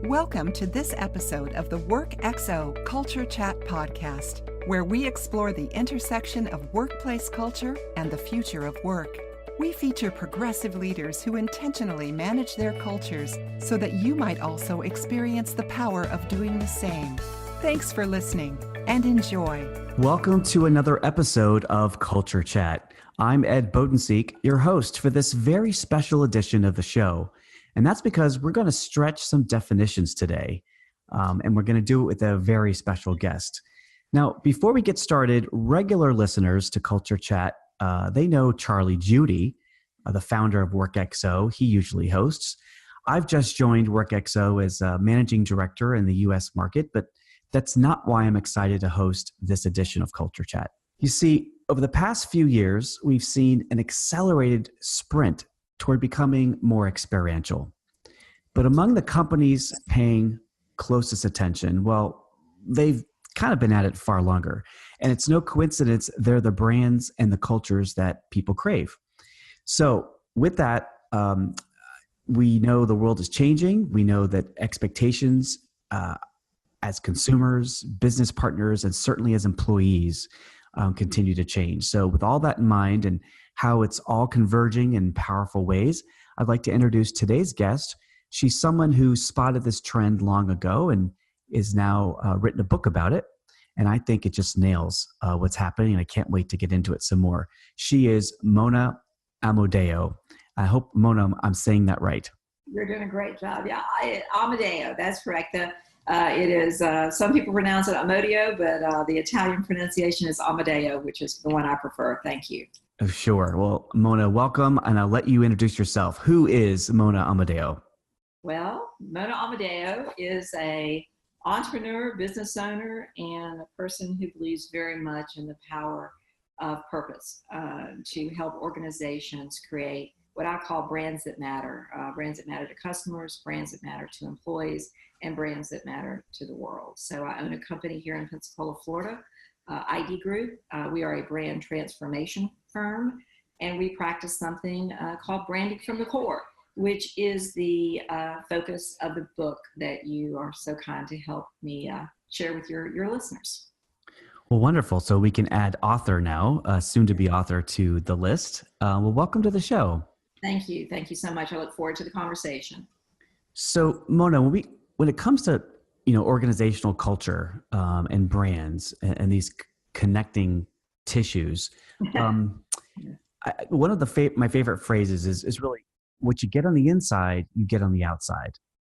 Welcome to this episode of the WorkXO Culture Chat podcast, where we explore the intersection of workplace culture and the future of work. We feature progressive leaders who intentionally manage their cultures so that you might also experience the power of doing the same. Thanks for listening and enjoy. Welcome to another episode of Culture Chat. I'm Ed Bodenseek, your host for this very special edition of the show. And that's because we're going to stretch some definitions today, and we're going to do it with a very special guest. Now, before we get started, regular listeners to Culture Chat, they know Charlie Judy, the founder of WorkXO. He usually hosts. I've just joined WorkXO as managing director in the U.S. market, but that's not why I'm excited to host this edition of Culture Chat. You see, over the past few years, we've seen an accelerated sprint toward becoming more experiential. But among the companies paying closest attention, well, they've kind of been at it far longer. And it's no coincidence they're the brands and the cultures that people crave. So with that, we know the world is changing. We know that expectations as consumers, business partners, and certainly as employees continue to change. So with all that in mind and how it's all converging in powerful ways, I'd like to introduce today's guest. She's someone who spotted this trend long ago and is now written a book about it. And I think it just nails what's happening, and I can't wait to get into it some more. She is Mona Amadeo. I hope, Mona, I'm saying that right. You're doing a great job. Yeah, Amadeo, that's correct. It is, some people pronounce it Amadeo, but the Italian pronunciation is Amadeo, which is the one I prefer. Thank you. Oh, sure. Well, Mona, welcome, and I'll let you introduce yourself. Who is Mona Amadeo? Well, Mona Amadeo is a entrepreneur, business owner, and a person who believes very much in the power of purpose to help organizations create what I call brands that matter to customers, brands that matter to employees, and brands that matter to the world. So I own a company here in Pensacola, Florida, ID Group. We are a brand transformation firm, and we practice something called branding from the core, which is the focus of the book that you are so kind to help me share with your listeners. Well, wonderful. So we can add author now, soon to be author, to the list. Well, welcome to the show. Thank you. Thank you so much. I look forward to the conversation. So Mona, when it comes to organizational culture and brands and these connecting tissues, one of my favorite phrases is really, what you get on the inside, you get on the outside.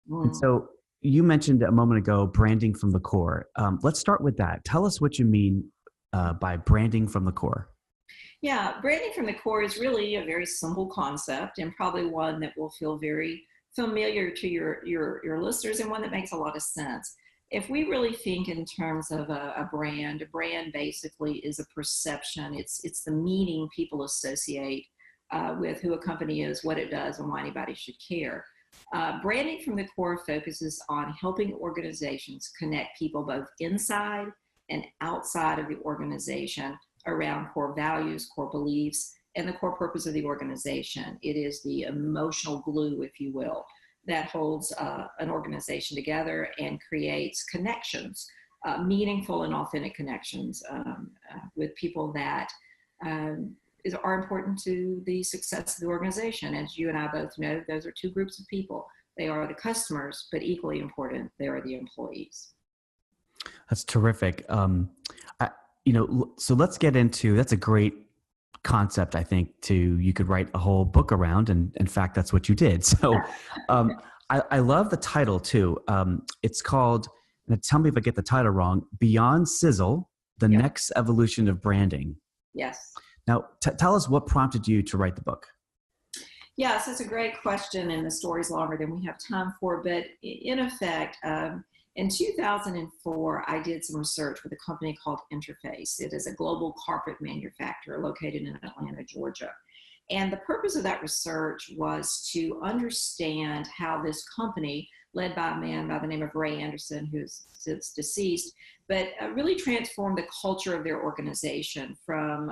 And so you mentioned a moment ago, branding from the core. Let's start with that. Tell us what you mean by branding from the core. Yeah, branding from the core is really a very simple concept, and probably one that will feel very familiar to your listeners, and one that makes a lot of sense. If we really think in terms of a brand basically is a perception. It's the meaning people associate with who a company is, what it does, and why anybody should care. Branding from the core focuses on helping organizations connect people both inside and outside of the organization around core values, core beliefs, and the core purpose of the organization. It is the emotional glue, if you will, that holds an organization together and creates connections, meaningful and authentic connections with people that are important to the success of the organization. As you and I both know, those are two groups of people. They are the customers, but equally important, they are the employees. That's terrific. So let's get into, that's a great concept, I think, you could write a whole book around. And in fact, that's what you did. So I love the title too. It's called, and tell me if I get the title wrong, Beyond Sizzle, the Next Evolution of Branding. Yes. Now, tell us what prompted you to write the book. Yes, it's a great question, and the story's longer than we have time for. But in effect, in 2004, I did some research with a company called Interface. It is a global carpet manufacturer located in Atlanta, Georgia. And the purpose of that research was to understand how this company, led by a man by the name of Ray Anderson, who's since deceased, but really transformed the culture of their organization from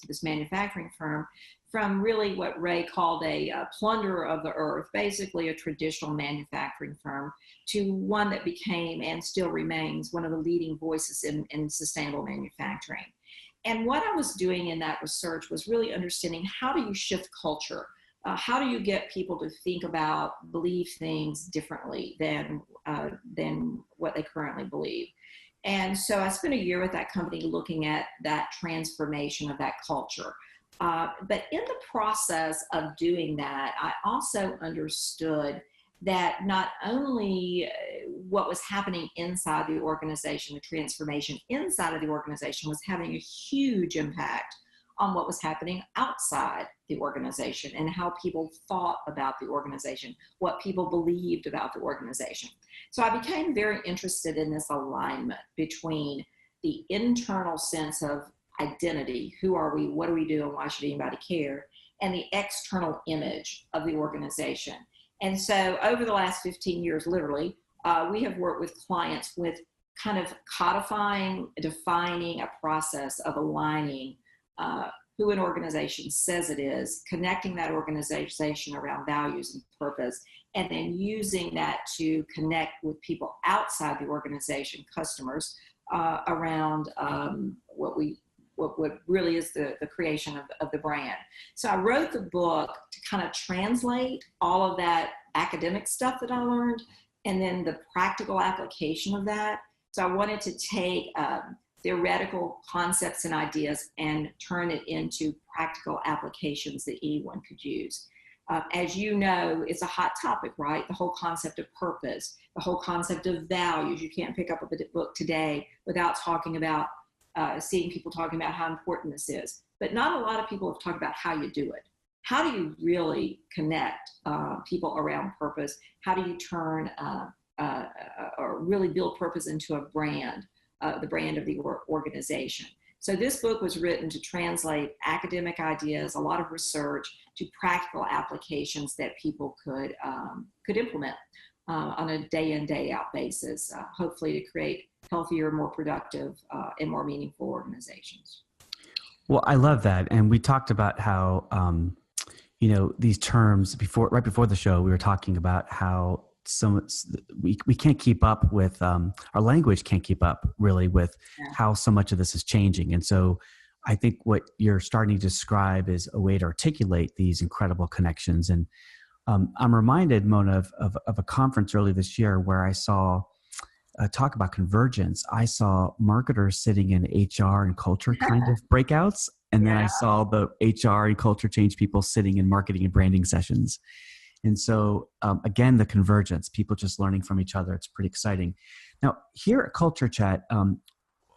this manufacturing firm, from really what Ray called a plunderer of the earth, basically a traditional manufacturing firm, to one that became and still remains one of the leading voices in sustainable manufacturing. And what I was doing in that research was really understanding, how do you shift culture? How do you get people to think about, believe things differently than what they currently believe? And so I spent a year with that company looking at that transformation of that culture. But in the process of doing that, I also understood that not only what was happening inside the organization, the transformation inside of the organization was having a huge impact on what was happening outside the organization and how people thought about the organization, what people believed about the organization. So I became very interested in this alignment between the internal sense of identity, who are we, what do we do, and why should anybody care, and the external image of the organization. And so over the last 15 years, literally, we have worked with clients with kind of codifying, defining a process of aligning who an organization says it is, connecting that organization around values and purpose, and then using that to connect with people outside the organization, customers, around what really is the creation of the brand. So I wrote the book to kind of translate all of that academic stuff that I learned and then the practical application of that. So I wanted to take theoretical concepts and ideas and turn it into practical applications that anyone could use. As you know, it's a hot topic, right? The whole concept of purpose, the whole concept of values. You can't pick up a book today without talking about seeing people talking about how important this is. But not a lot of people have talked about how you do it. How do you really connect people around purpose? How do you turn or really build purpose into a brand, the brand of the organization? So this book was written to translate academic ideas, a lot of research, to practical applications that people could implement on a day in, day out basis, hopefully to create healthier, more productive, and more meaningful organizations. Well, I love that. And we talked about how, these terms right before the show, we were talking about how we can't keep up with, our language can't keep up really with how so much of this is changing. And so I think what you're starting to describe is a way to articulate these incredible connections. And I'm reminded, Mona, of a conference early this year where I saw talk about convergence. I saw marketers sitting in HR and culture kind of breakouts. And then I saw the HR and culture change people sitting in marketing and branding sessions. And so, again, the convergence, people just learning from each other. It's pretty exciting. Now, here at Culture Chat,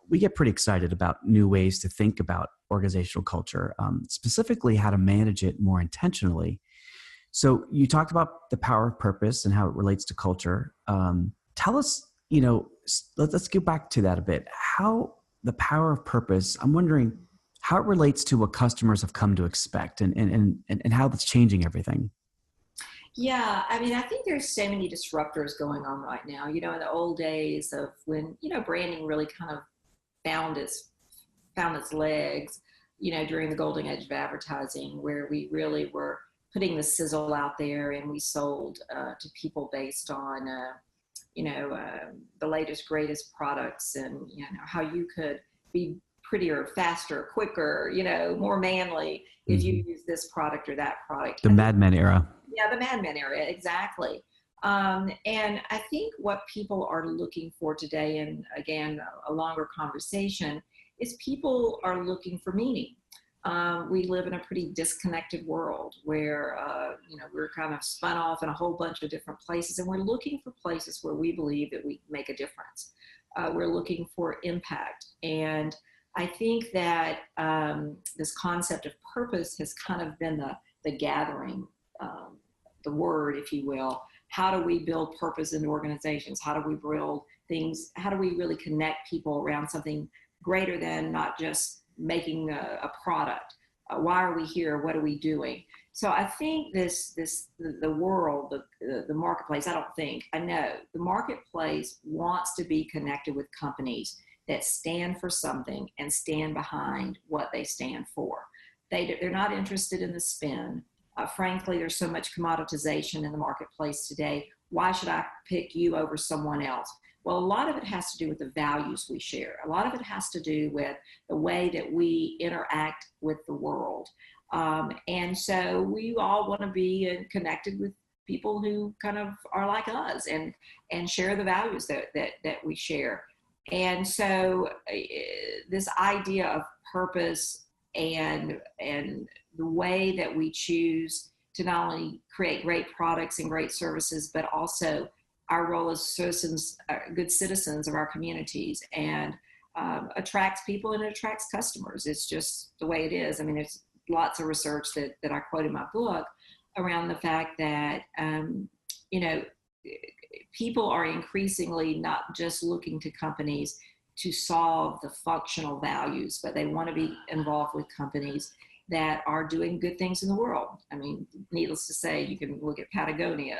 we get pretty excited about new ways to think about organizational culture, specifically how to manage it more intentionally. So you talked about the power of purpose and how it relates to culture. Tell us, let's get back to that a bit. How the power of purpose, I'm wondering how it relates to what customers have come to expect and how that's changing everything. Yeah, I mean, I think there's so many disruptors going on right now. In the old days of when, branding really kind of found its legs, during the golden age of advertising, where we really were putting the sizzle out there and we sold to people based on, the latest, greatest products and, how you could be prettier, faster, quicker, more manly if you use this product or that product. The Mad Men era. Yeah, the Mad Men era, exactly. And I think what people are looking for today, and again, a longer conversation, is people are looking for meaning. We live in a pretty disconnected world where, we're kind of spun off in a whole bunch of different places, and we're looking for places where we believe that we make a difference. We're looking for impact. And I think that this concept of purpose has kind of been the gathering, the word, if you will. How do we build purpose in organizations? How do we build things? How do we really connect people around something greater than not just making a product? Why are we here? What are we doing? So I think the world, the marketplace, I know the marketplace wants to be connected with companies that stand for something and stand behind what they stand for. They're not interested in the spin. Frankly, there's so much commoditization in the marketplace today. Why should I pick you over someone else? Well, a lot of it has to do with the values we share. A lot of it has to do with the way that we interact with the world. And so we all want to be connected with people who kind of are like us and share the values that we share. And so this idea of purpose and the way that we choose to not only create great products and great services, but also our role as citizens, good citizens of our communities, and attracts people and it attracts customers. It's just the way it is. I mean, there's lots of research that I quote in my book around the fact that, people are increasingly not just looking to companies to solve the functional values, but they want to be involved with companies that are doing good things in the world. I mean, needless to say, you can look at Patagonia,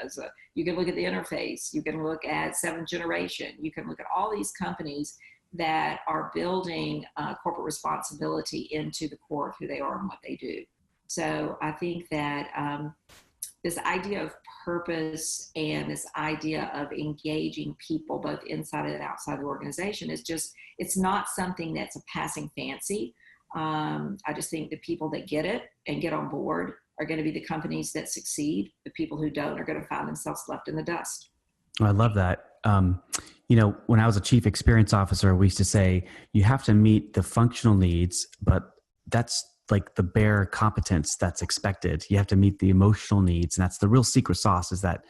you can look at the Interface, you can look at Seventh Generation, you can look at all these companies that are building corporate responsibility into the core of who they are and what they do. So I think that this idea of purpose and this idea of engaging people both inside and outside the organization it's not something that's a passing fancy. I just think the people that get it and get on board are going to be the companies that succeed. The people who don't are going to find themselves left in the dust. I love that. When I was a chief experience officer, we used to say you have to meet the functional needs, but that's like the bare competence that's expected. You have to meet the emotional needs. And that's the real secret sauce, is that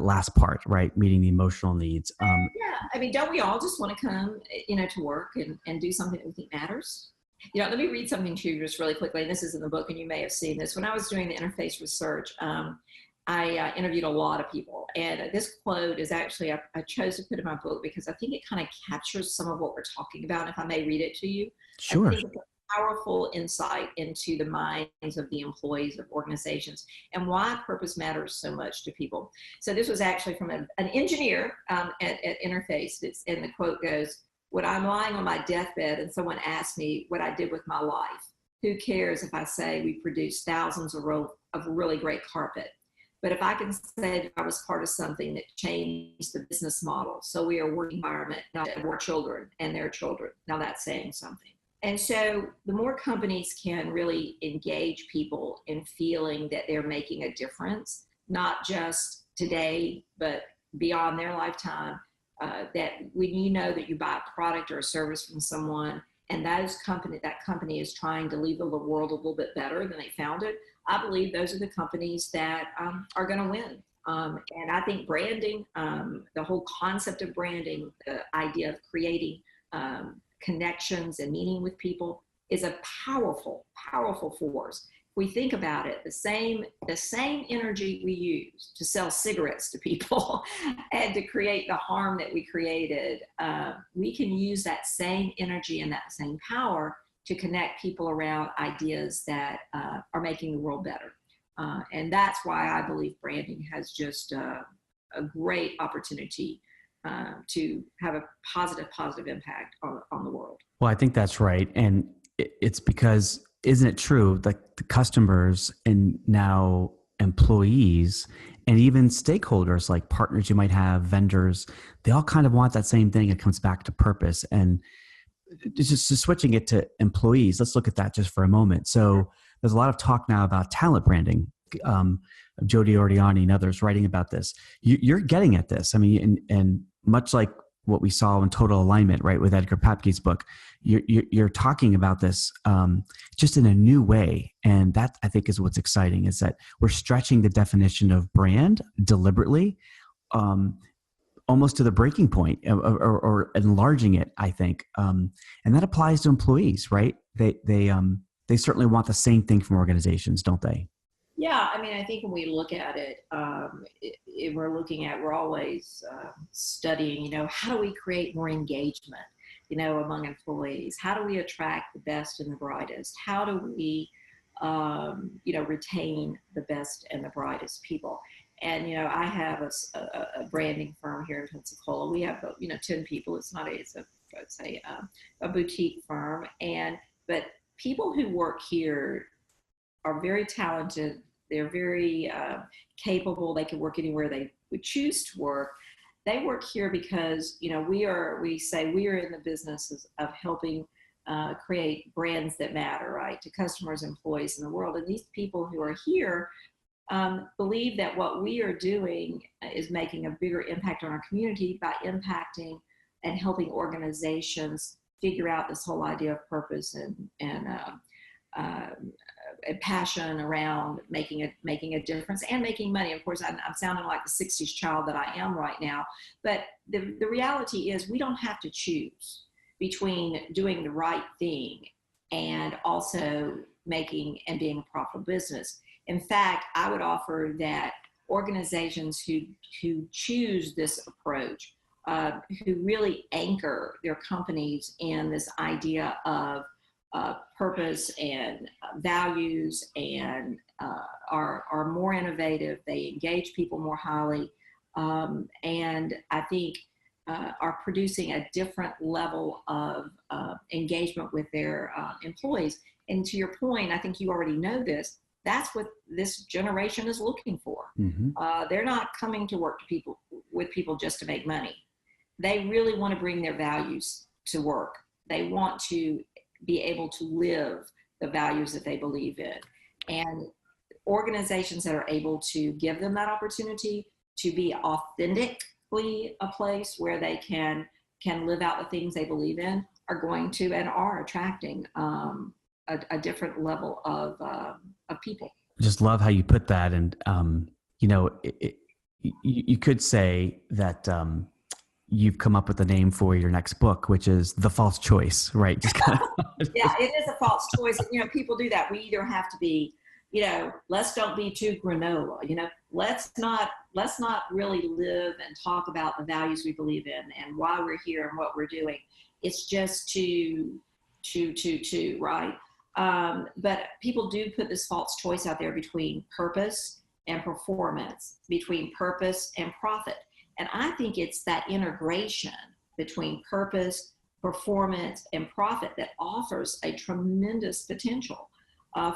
last part, right? Meeting the emotional needs. Yeah. I mean, don't we all just want to come, to work and do something that we think matters? Let me read something to you just really quickly. And this is in the book, and you may have seen this. When I was doing the interface research, I interviewed a lot of people. And this quote is actually, I chose to put in my book because I think it kind of captures some of what we're talking about. If I may read it to you. Sure. I think it's a powerful insight into the minds of the employees of organizations and why purpose matters so much to people. So this was actually from an engineer at Interface. And the quote goes, "When I'm lying on my deathbed and someone asks me what I did with my life, who cares if I say we produced thousands of really great carpet? But if I can say that I was part of something that changed the business model, so we are a work environment, not more children and their children, now that's saying something." And so the more companies can really engage people in feeling that they're making a difference, not just today, but beyond their lifetime, that when you know that you buy a product or a service from someone and that company is trying to leave the world a little bit better than they found it, I believe those are the companies that are going to win. And I think branding, the whole concept of branding, the idea of creating connections and meaning with people is a powerful, powerful force. If we think about it, the same energy we use to sell cigarettes to people and to create the harm that we created, we can use that same energy and that same power to connect people around ideas that are making the world better. And that's why I believe branding has just a great opportunity to have a positive impact on the world. Well, I think that's right. And it's because, isn't it true that the customers and now employees and even stakeholders like partners you might have, vendors, they all kind of want that same thing. It comes back to purpose. And just switching it to employees, let's look at that just for a moment. So there's a lot of talk now about talent branding. Jody Ordiani and others writing about this. You're getting at this. I mean, and much like what we saw in Total Alignment, right, with Edgar Papke's book, you're talking about this just in a new way. And that, I think, is what's exciting, is that we're stretching the definition of brand deliberately, almost to the breaking point, or enlarging it, I think. And that applies to employees, right? They certainly want the same thing from organizations, don't they? Yeah, I mean, I think when we look at it, we're always studying, how do we create more engagement, among employees? How do we attract the best and the brightest? How do we retain the best and the brightest people. And, I have a branding firm here in Pensacola. We have, 10 people. It's a boutique firm. But people who work here are very talented. They're very capable. They can work anywhere they would choose to work. They work here because, we say we are in the business of helping create brands that matter, right, to customers, employees in the world. And these people who are here believe that what we are doing is making a bigger impact on our community by impacting and helping organizations figure out this whole idea of purpose and passion around making a difference and making money. Of course, I'm sounding like the 60s child that I am right now, but the reality is we don't have to choose between doing the right thing and also making and being a profitable business. In fact, I would offer that organizations who choose this approach, who really anchor their companies in this idea of purpose and values and are more innovative, they engage people more highly, and I think are producing a different level of engagement with their employees. And to your point, I think you already know this, that's what this generation is looking for. Mm-hmm. They're not coming to work with people just to make money. They really want to bring their values to work. They want to be able to live the values that they believe in. And organizations that are able to give them that opportunity to be authentically a place where they can live out the things they believe in are going to and are attracting a different level of people. Just love how you put that. And, you could say that you've come up with a name for your next book, which is The False Choice, right? Just kind of Yeah, it is a false choice. People do that. We either have to be, let's don't be too granola, let's not really live and talk about the values we believe in and why we're here and what we're doing. It's just too, right? But people do put this false choice out there between purpose and performance, between purpose and profit. And I think it's that integration between purpose, performance, and profit that offers a tremendous potential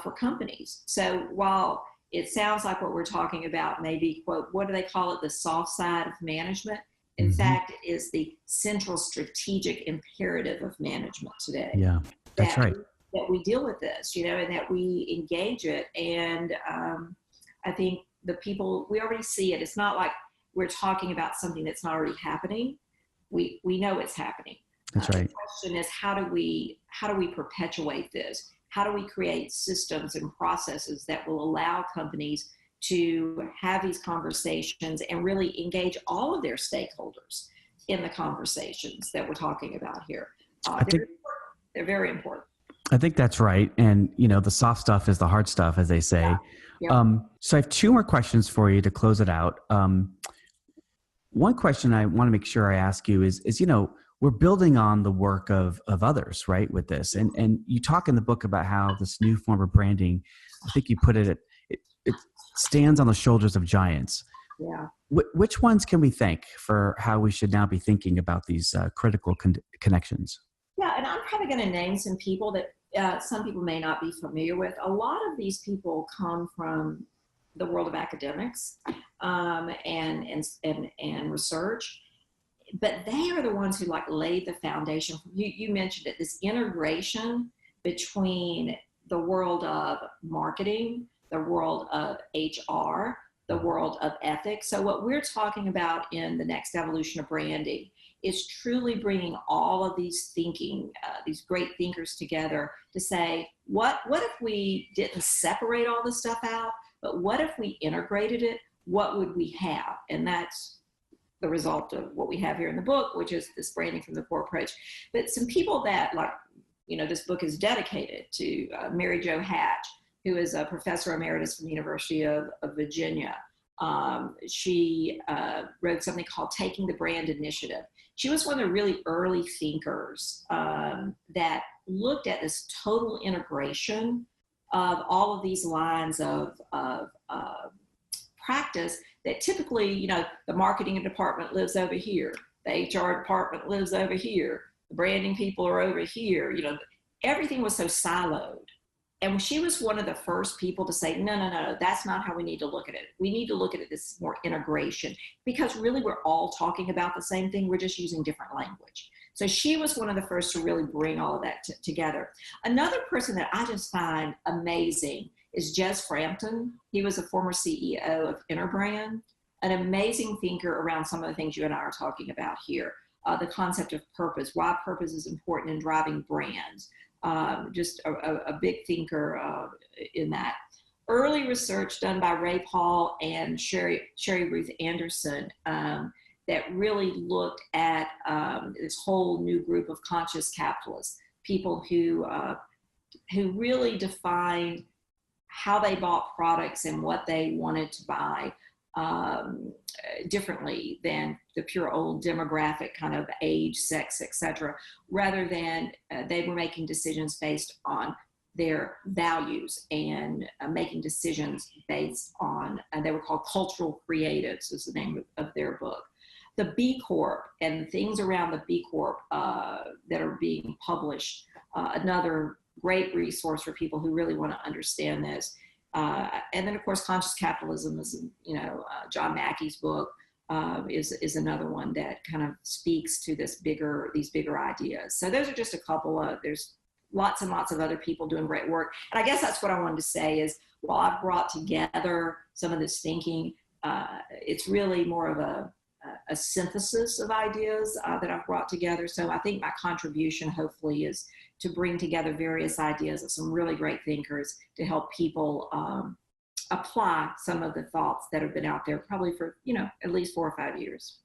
for companies. So while it sounds like what we're talking about may be, quote, what do they call it, the soft side of management? In Mm-hmm. fact, it is the central strategic imperative of management today. Yeah, that's right. That we deal with this, and that we engage it. And I think the people, we already see it. It's not like we're talking about something that's not already happening. We know it's happening. That's right. The question is, how do we perpetuate this? How do we create systems and processes that will allow companies to have these conversations and really engage all of their stakeholders in the conversations that we're talking about here? They're very important. I think that's right. And, the soft stuff is the hard stuff, as they say. Yeah. Yeah. So I have two more questions for you to close it out. One question I want to make sure I ask you is, we're building on the work of others, right, with this. And you talk in the book about how this new form of branding, I think you put it stands on the shoulders of giants. Yeah. Which ones can we thank for how we should now be thinking about these critical connections? Yeah, and I'm probably going to name some people that some people may not be familiar with. A lot of these people come from the world of academics and research, but they are the ones who laid the foundation. You mentioned it, this integration between the world of marketing, the world of HR, the world of ethics. So what we're talking about in the next evolution of branding is truly bringing all of these these great thinkers together to say, what if we didn't separate all this stuff out, but what if we integrated it? What would we have? And that's the result of what we have here in the book, which is this branding from the core approach. But some people that this book is dedicated to, Mary Jo Hatch, who is a professor emeritus from the University of Virginia. She wrote something called Taking the Brand Initiative. She was one of the really early thinkers that looked at this total integration of all of these lines of practice that typically, you know, the marketing department lives over here, the HR department lives over here, the branding people are over here, you know, everything was so siloed. And she was one of the first people to say, no, that's not how we need to look at it. We need to look at it as more integration, because really we're all talking about the same thing. We're just using different language. So she was one of the first to really bring all of that together. Another person that I just find amazing is Jez Frampton. He was a former CEO of Interbrand, an amazing thinker around some of the things you and I are talking about here. The concept of purpose, why purpose is important in driving brands. Just a big thinker in that. Early research done by Ray Paul and Sherry Ruth Anderson that really looked at this whole new group of conscious capitalists, people who really defined how they bought products and what they wanted to buy differently than the pure old demographic kind of age, sex, etc., rather than they were making decisions based on their values and making decisions based on, they were called cultural creatives is the name of their book. The B Corp and things around the B Corp that are being published, another great resource for people who really want to understand this. And then, of course, Conscious Capitalism is, you know, John Mackey's book is another one that kind of speaks to these bigger ideas. So those are just a couple of, there's lots and lots of other people doing great work. And I guess that's what I wanted to say is, while I've brought together some of this thinking, it's really more of a synthesis of ideas that I've brought together. So I think my contribution hopefully is to bring together various ideas of some really great thinkers to help people apply some of the thoughts that have been out there probably for, you know, at least 4 or 5 years.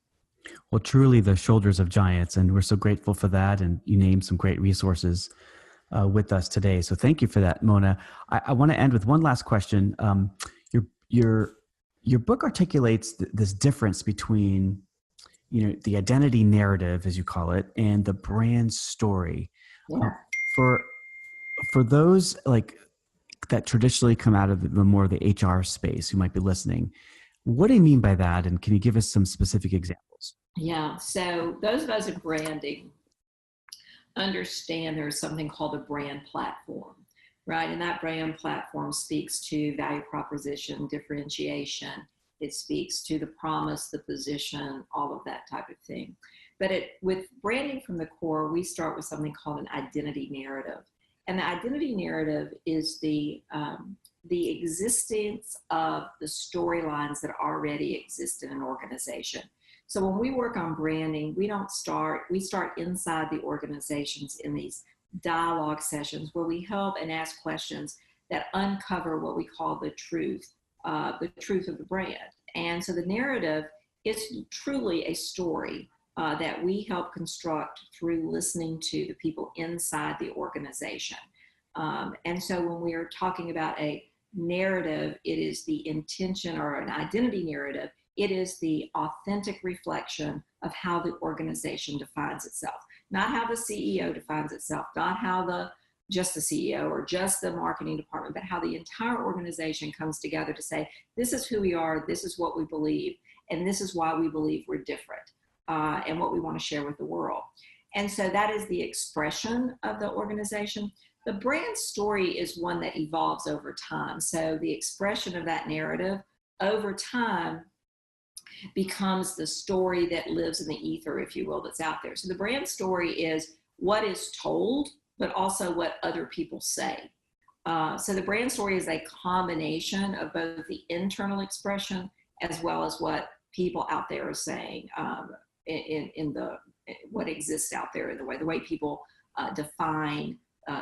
Well, truly the shoulders of giants, and we're so grateful for that. And you named some great resources with us today. So thank you for that, Mona. I want to end with one last question. Your book articulates this difference between, you know, the identity narrative, as you call it, and the brand story. Yeah. For those like that traditionally come out of the more of the HR space who might be listening, what do you mean by that? And can you give us some specific examples? Yeah. So those of us in branding understand there's something called a brand platform, right? And that brand platform speaks to value proposition, differentiation. It speaks to the promise, the position, all of that type of thing. But with branding from the core, we start with something called an identity narrative. And the identity narrative is the existence of the storylines that already exist in an organization. So when we work on branding, we start inside the organizations in these dialogue sessions where we help and ask questions that uncover what we call the truth of the brand. And so the narrative is truly a story that we help construct through listening to the people inside the organization. And so when we are talking about a narrative, it is the intention, or an identity narrative, it is the authentic reflection of how the organization defines itself. Not how the CEO defines itself, not how just the CEO or just the marketing department, but how the entire organization comes together to say, this is who we are, this is what we believe, and this is why we believe we're different, and what we want to share with the world. And so that is the expression of the organization. The brand story is one that evolves over time. So the expression of that narrative over time becomes the story that lives in the ether, if you will, that's out there. So the brand story is what is told, but also what other people say. So the brand story is a combination of both the internal expression as well as what people out there are saying in what exists out there, in the way people define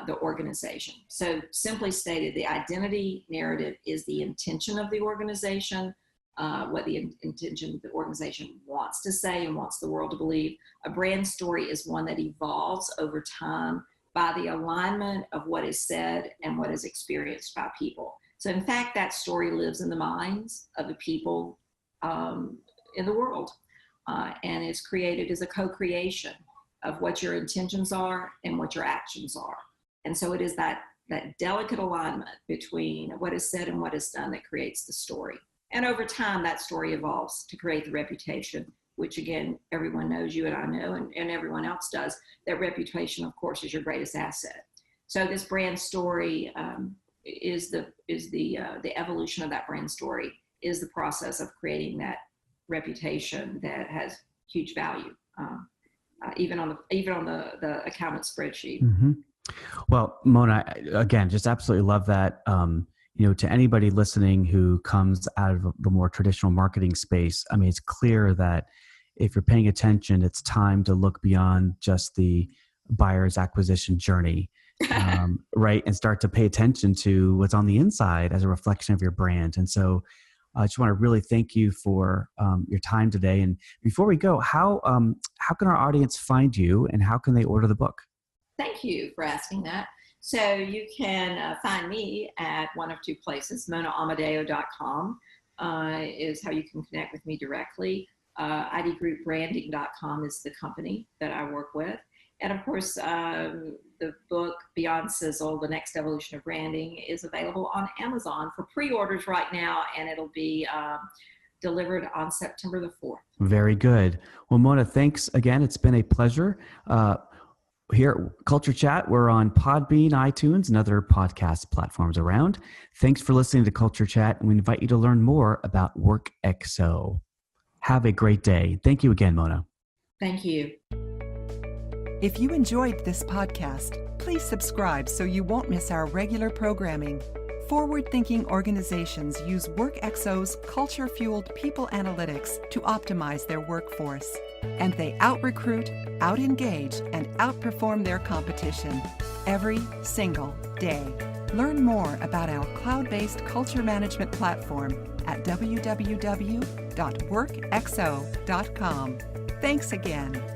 the organization. So simply stated, the identity narrative is the intention of the organization, what the intention of the organization wants to say and wants the world to believe. A brand story is one that evolves over time by the alignment of what is said and what is experienced by people. So in fact, that story lives in the minds of the people in the world, and is created as a co-creation of what your intentions are and what your actions are. And so it is that that delicate alignment between what is said and what is done that creates the story. And over time, that story evolves to create the reputation, which again, everyone knows, you and I know, and everyone else does. That reputation, of course, is your greatest asset. So this brand story is the evolution of that brand story, is the process of creating that reputation that has huge value, even on the accountant spreadsheet. Mm-hmm. Well, Mona, again, just absolutely love that. To anybody listening who comes out of the more traditional marketing space, I mean, it's clear that if you're paying attention, it's time to look beyond just the buyer's acquisition journey, right? And start to pay attention to what's on the inside as a reflection of your brand. And so I just want to really thank you for your time today. And before we go, how can our audience find you and how can they order the book? Thank you for asking that. So you can find me at one of two places. MonaAmadeo.com is how you can connect with me directly. IDGroupBranding.com is the company that I work with. And of course, the book Beyond Sizzle, The Next Evolution of Branding, is available on Amazon for pre-orders right now, and it'll be delivered on September the 4th. Very good. Well, Mona, thanks again. It's been a pleasure. Here at Culture Chat, we're on Podbean, iTunes, and other podcast platforms around. Thanks for listening to Culture Chat, and we invite you to learn more about WorkXO. Have a great day. Thank you again, Mona. Thank you. If you enjoyed this podcast, please subscribe so you won't miss our regular programming. Forward-thinking organizations use WorkXO's culture-fueled people analytics to optimize their workforce. And they out-recruit, out-engage, and outperform their competition every single day. Learn more about our cloud-based culture management platform at www.workxo.com. Thanks again.